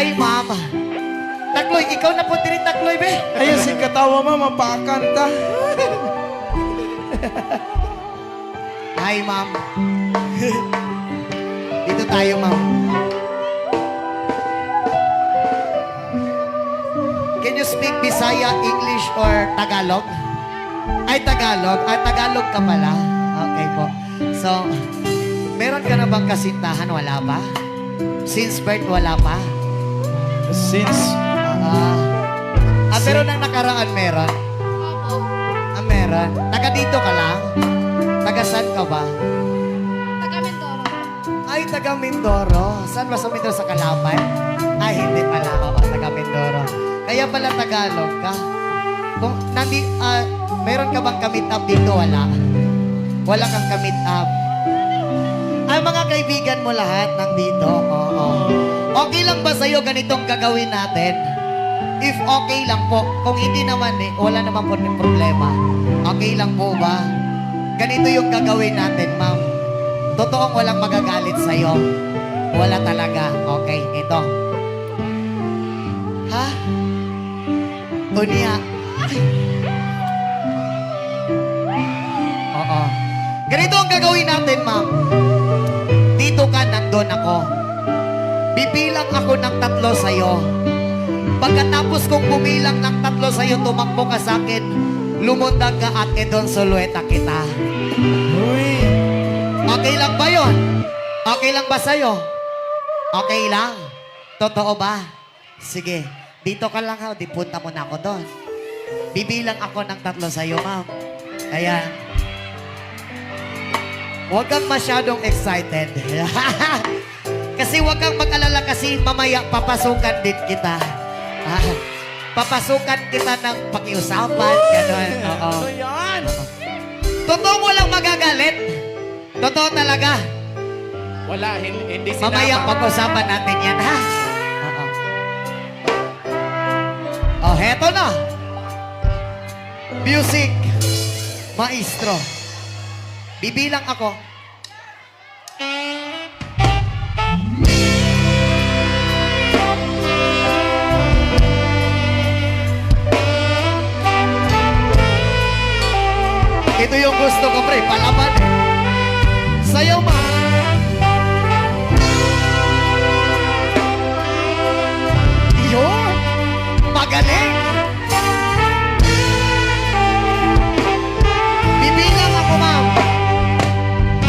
Hi, ma'am. Takloy, ikaw na po din Takloy, be. Ayun si katawa mo, mapakanta. Hi, ma'am. Dito tayo, ma'am. Can you speak Bisaya, English, or Tagalog? Ay, Tagalog. Ah, Tagalog ka pala. Okay po. So, meron ka na bang kasintahan? Wala pa? Since birth, wala pa? Since, Pero nang nakaraan meron? Ah, meron. Taga dito ka lang? Taga saan ka ba? Taga Mindoro. Ay, taga Mindoro. Saan ba sa Mindoro? Sa Calapay? Ay, hindi pala. Oo, taga Mindoro. Kaya pala Tagalog ka. Kung meron ka bang kamit up dito? Wala. Wala kang kamit up. Ay, mga kaibigan mo lahat nandito. Oo. Okay lang ba sa'yo ganitong gagawin natin? If okay lang po. Kung hindi naman wala naman po ng problema. Okay lang po ba? Ganito yung gagawin natin, ma'am. Totoong walang magagalit sa'yo. Wala talaga. Okay, ito. Ha? Unya. Oo. Ganito ang gagawin natin, ma'am. Dito ka, nandun ako. Bibilang ako ng 3 sa'yo. Pagkatapos kong bumilang ng 3 sa'yo, tumakbo ka sa akin, lumundag ka at edon sulueta kita. uy, Okay lang ba yun? Okay lang ba sa'yo? Okay lang? Totoo ba? Sige, dito ka lang ha, di punta mo na ako doon. Bibilang ako ng 3 sa'yo, ma'am. Ayan. Huwag kang masyadong excited. Kasi huwag kang mag-alala kasi mamaya papasukan din kita. Papasukan kita ng pakiusapan. Ganon. Oo. ano yan? Totoo mo lang magagalit. Totoo talaga. Wala, hindi sinama. Mamaya pag-usapan natin yan, ha? Oo. Oh, heto na. Music. Maestro. Bibilang ako. Ito yung gusto ko, pre. Palaban. Sayaw, ma. Yun. Magaling. Bibilang ako, ma'am. 1, 2, 3,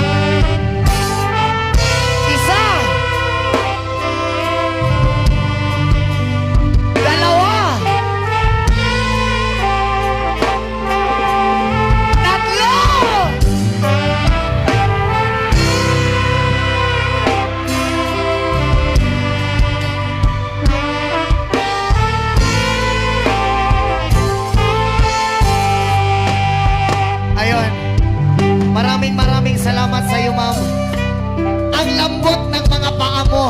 ayun. Maraming salamat sa iyo, ma'am. Ang lambot ng mga paa mo.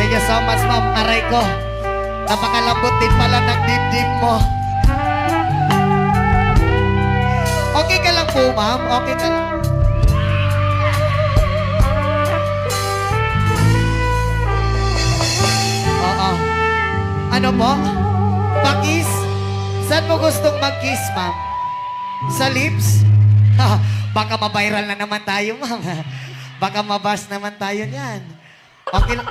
Thank you so much, ma'am. Aray ko. Napakalambot din pala ng dibdib mo. Okay ka lang po, ma'am. Okay ka lang. Oo. Ano po? Pakis? Saan mo gustong mag-kiss, ma'am? Sa lips? Baka ma-viral na naman tayo, ma'am. Baka mabas naman tayo niyan. Okay lang.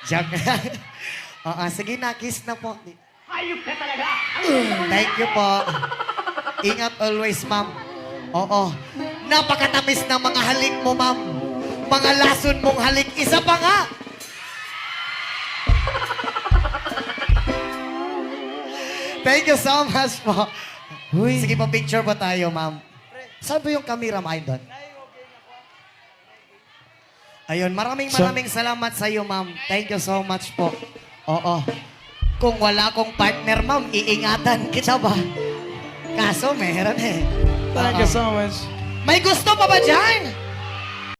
Joke. Oo, sige na, kiss na po. Hayop ka talaga! Thank you po. Ingat always, ma'am. Oo. Napakatamis ng mga halik mo, ma'am. Mga lason mong halik. Isa pa nga. Thank you so much po. Uy, Sige po, picture po tayo, ma'am. Saan po yung camera, ma'am, doon? Ayun, maraming salamat sa iyo, ma'am. Thank you so much po. Oo. Kung wala akong partner, ma'am, iingatan kita ba? Kaso, meron eh. thank you so much. May gusto pa ba dyan?